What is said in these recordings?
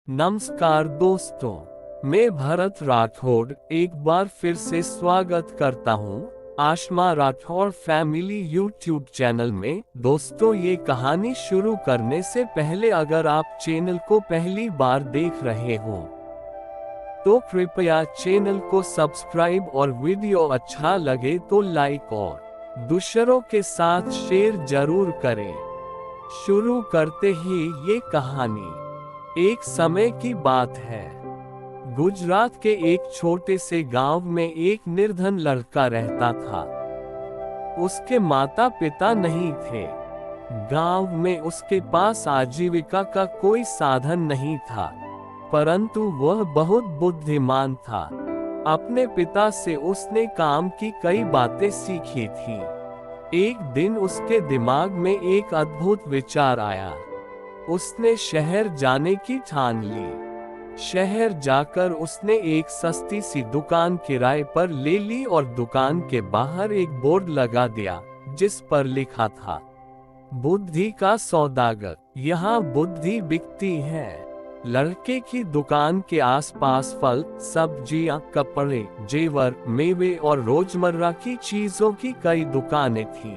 नमस्कार दोस्तों, मैं भरत राठौड़ एक बार फिर से स्वागत करता हूं Ashma Rathore family YouTube channel में। दोस्तों, ये कहानी शुरू करने से पहले अगर आप चैनल को पहली बार देख रहे हो तो कृपया चैनल को सब्सक्राइब और वीडियो अच्छा लगे तो लाइक और दूसरों के साथ शेयर जरूर करें। शुरू करते ही ये कहानी एक समय की बात है। गुजरात के एक छोटे से गांव में एक निर्धन लड़का रहता था। उसके माता पिता नहीं थे। गांव में उसके पास आजीविका का कोई साधन नहीं था, परंतु वह बहुत बुद्धिमान था। अपने पिता से उसने काम की कई बातें सीखी थी। एक दिन उसके दिमाग में एक अद्भुत विचार आया। उसने शहर जाने की ठान ली। शहर जाकर उसने एक सस्ती सी दुकान किराए पर ले ली और दुकान के बाहर एक बोर्ड लगा दिया जिस पर लिखा था, बुद्धि का सौदागर, यहाँ बुद्धि बिकती है। लड़के की दुकान के आसपास फल, सब्जियां, कपड़े, जेवर, मेवे और रोजमर्रा की चीजों की कई दुकानें थीं।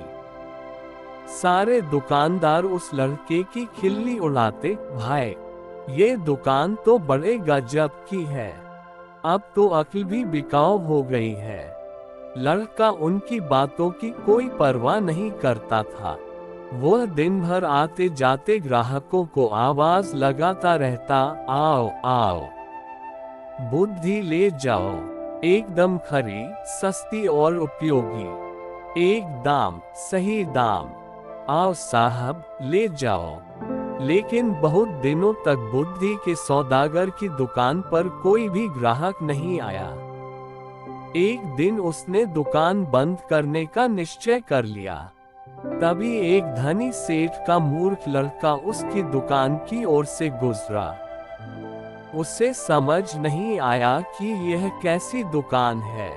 सारे दुकानदार उस लड़के की खिल्ली उड़ाते, भाई ये दुकान तो बड़े गजब की है, अब तो अक्ल भी बिकाऊ हो गई है। लड़का उनकी बातों की कोई परवाह नहीं करता था। वह दिन भर आते जाते ग्राहकों को आवाज लगाता रहता, आओ आओ, बुद्धि ले जाओ, एकदम खरी, सस्ती और उपयोगी, एक दाम, सही दाम, आओ साहब ले जाओ। लेकिन बहुत दिनों तक बुद्धि के सौदागर की दुकान पर कोई भी ग्राहक नहीं आया। एक दिन उसने दुकान बंद करने का निश्चय कर लिया। तभी एक धनी सेठ का मूर्ख लड़का उसकी दुकान की ओर से गुजरा। उसे समझ नहीं आया कि यह कैसी दुकान है,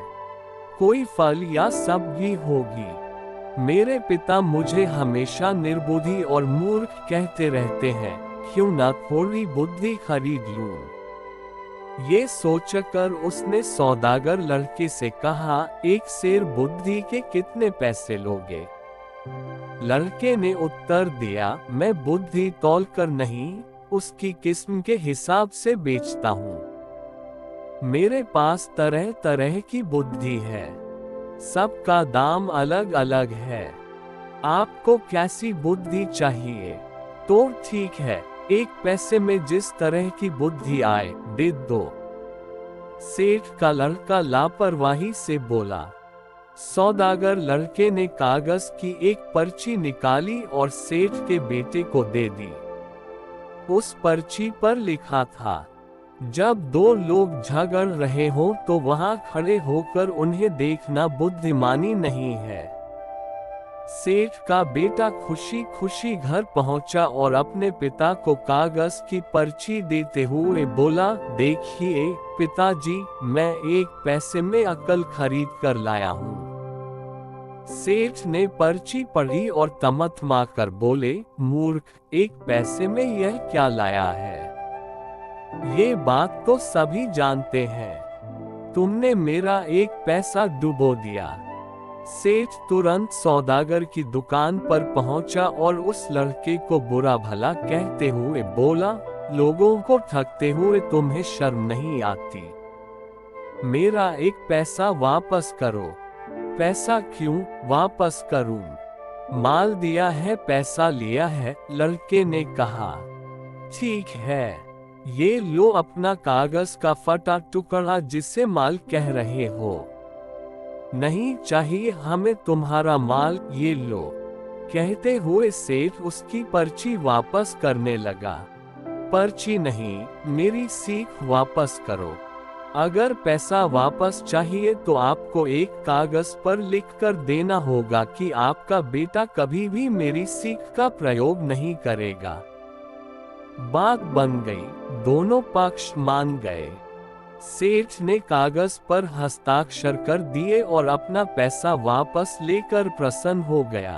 कोई फल या सब्जी होगी। मेरे पिता मुझे हमेशा निर्बुद्धि और मूर्ख कहते रहते हैं, क्यों न थोड़ी बुद्धि खरीद लूं। ये सोचकर उसने सौदागर लड़के से कहा, एक सेर बुद्धि के कितने पैसे लोगे? लड़के ने उत्तर दिया, मैं बुद्धि तौल कर नहीं, उसकी किस्म के हिसाब से बेचता हूँ। मेरे पास तरह तरह की बुद्धि है, सबका दाम अलग अलग है। आपको कैसी बुद्धि चाहिए? तो ठीक है, एक पैसे में जिस तरह की बुद्धि आए दे दो। सेठ का लड़का लापरवाही से बोला। सौदागर लड़के ने कागज की एक पर्ची निकाली और सेठ के बेटे को दे दी। उस पर्ची पर लिखा था, जब दो लोग झगड़ रहे हो तो वहां खड़े होकर उन्हें देखना बुद्धिमानी नहीं है। सेठ का बेटा खुशी खुशी घर पहुंचा और अपने पिता को कागज की पर्ची देते हुए बोला, देखिए पिताजी, मैं एक पैसे में अकल खरीद कर लाया हूँ। सेठ ने पर्ची पढ़ी और तमतमा कर बोले, मूर्ख, एक पैसे में यह क्या लाया है? ये बात तो सभी जानते हैं, तुमने मेरा एक पैसा डुबो दिया। सेठ तुरंत सौदागर की दुकान पर पहुंचा और उस लड़के को बुरा भला कहते हुए बोला, लोगों को ठगते हुए तुम्हें शर्म नहीं आती? मेरा एक पैसा वापस करो। पैसा क्यों वापस करूं? माल दिया है, पैसा लिया है, लड़के ने कहा। ठीक है, ये लो अपना कागज का फटा टुकड़ा जिसे माल कह रहे हो। नहीं चाहिए हमें तुम्हारा माल, ये लो। कहते हुए सेठ उसकी पर्ची वापस करने लगा। पर्ची नहीं, मेरी सीख वापस करो। अगर पैसा वापस चाहिए तो आपको एक कागज पर लिखकर देना होगा कि आपका बेटा कभी भी मेरी सीख का प्रयोग नहीं करेगा। बात बन गई, दोनों पक्ष मान गए। सेठ ने कागज पर हस्ताक्षर कर दिए और अपना पैसा वापस लेकर प्रसन्न हो गया।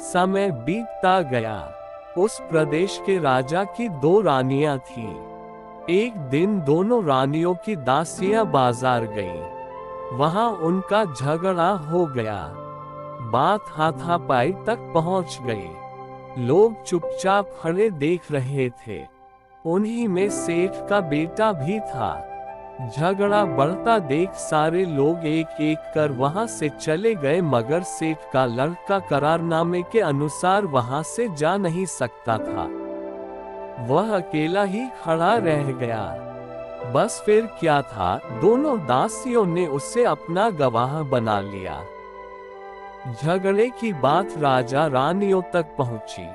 समय बीतता गया। उस प्रदेश के राजा की 2 रानियां थीं। एक दिन दोनों रानियों की दासियां बाजार गईं। वहां उनका झगड़ा हो गया। बात हाथापाई तक पहुंच गई। लोग चुपचाप खड़े देख रहे थे। उन्हीं में सेठ का बेटा भी था। झगड़ा बढ़ता देख सारे लोग एक एक कर वहां से चले गए, मगर सेठ का लड़का करारनामे के अनुसार वहां से जा नहीं सकता था। वह अकेला ही खड़ा रह गया। बस फिर क्या था, दोनों दासियों ने उसे अपना गवाह बना लिया। झगड़े की बात राजा रानियों तक पहुंची।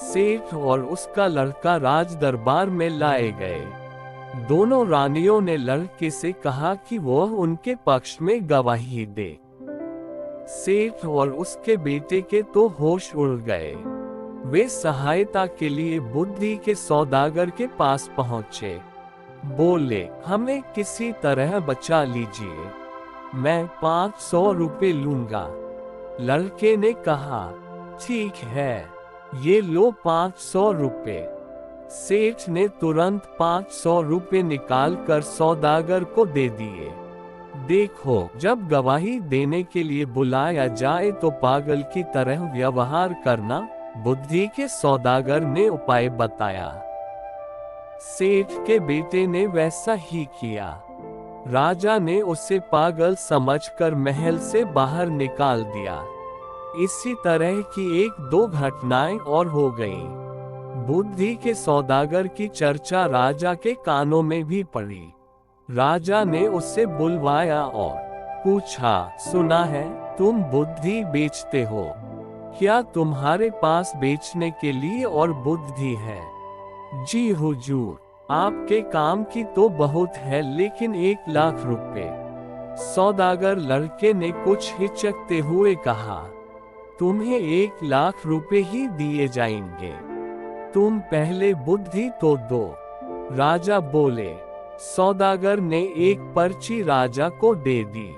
सेठ और उसका लड़का राज दरबार में लाए गए। दोनों रानियों ने लड़के से कहा कि वह उनके पक्ष में गवाही दे। सेठ और उसके बेटे के तो होश उड़ गए। वे सहायता के लिए बुद्धि के सौदागर के पास पहुंचे। बोले, हमें किसी तरह बचा लीजिए, मैं 500 रुपए लूंगा। लड़के ने कहा, ठीक है, ये लो 500 रुपए। सेठ ने तुरंत 500 रुपए निकाल कर सौदागर को दे दिए। देखो, जब गवाही देने के लिए बुलाया जाए तो पागल की तरह व्यवहार करना, बुद्धि के सौदागर ने उपाय बताया। सेठ के बेटे ने वैसा ही किया। राजा ने उसे पागल समझकर महल से बाहर निकाल दिया। इसी तरह की 1-2 घटनाएं और हो गईं। बुद्धि के सौदागर की चर्चा राजा के कानों में भी पड़ी। राजा ने उसे बुलवाया और पूछा, सुना है तुम बुद्धि बेचते हो, क्या तुम्हारे पास बेचने के लिए और बुद्धि है? जी हुजूर, आपके काम की तो बहुत है, लेकिन 1 लाख रुपए। सौदागर लड़के ने कुछ हिचकते हुए कहा, तुम्हें 1 लाख रुपए ही दिए जाएंगे, तुम पहले बुद्धि तो दो। राजा बोले। सौदागर ने एक पर्ची राजा को दे दी।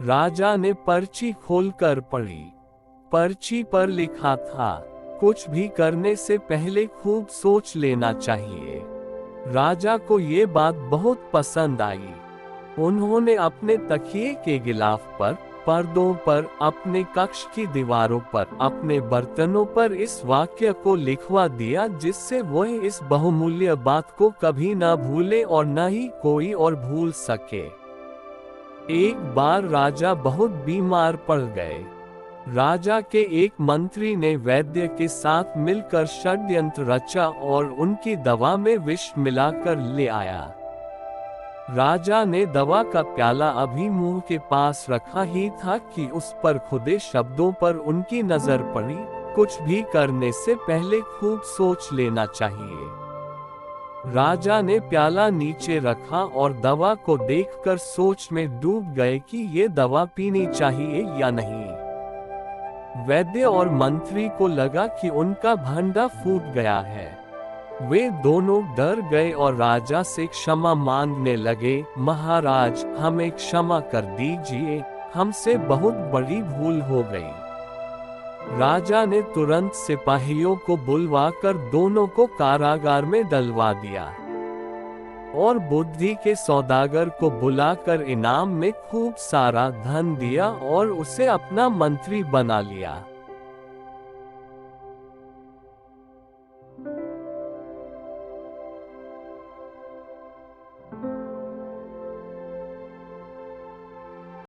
राजा ने पर्ची खोलकर पढ़ी। पर्ची पर लिखा था, कुछ भी करने से पहले खूब सोच लेना चाहिए। राजा को ये बात बहुत पसंद आई। उन्होंने अपने तकिए के गिलाफ पर, पर्दों पर, अपने कक्ष की दीवारों पर, अपने बर्तनों पर इस वाक्य को लिखवा दिया, जिससे वह इस बहुमूल्य बात को कभी न भूले और न ही कोई और भूल सके। एक बार राजा बहुत बीमार पड़ गए। राजा के एक मंत्री ने वैद्य के साथ मिलकर षड्यंत्र रचा और उनकी दवा में विष मिलाकर ले आया। राजा ने दवा का प्याला अभी मुंह के पास रखा ही था कि उस पर खुदे शब्दों पर उनकी नजर पड़ी, कुछ भी करने से पहले खूब सोच लेना चाहिए। राजा ने प्याला नीचे रखा और दवा को देखकर सोच में डूब गए कि ये दवा पीनी चाहिए या नहीं। वैद्य और मंत्री को लगा कि उनका भंडा फूट गया है। वे दोनों डर गए और राजा से क्षमा मांगने लगे। महाराज, हमें क्षमा कर दीजिए, हमसे बहुत बड़ी भूल हो गई। राजा ने तुरंत सिपाहियों को बुलवाकर दोनों को कारागार में डलवा दिया और बुद्धि के सौदागर को बुलाकर इनाम में खूब सारा धन दिया और उसे अपना मंत्री बना लिया।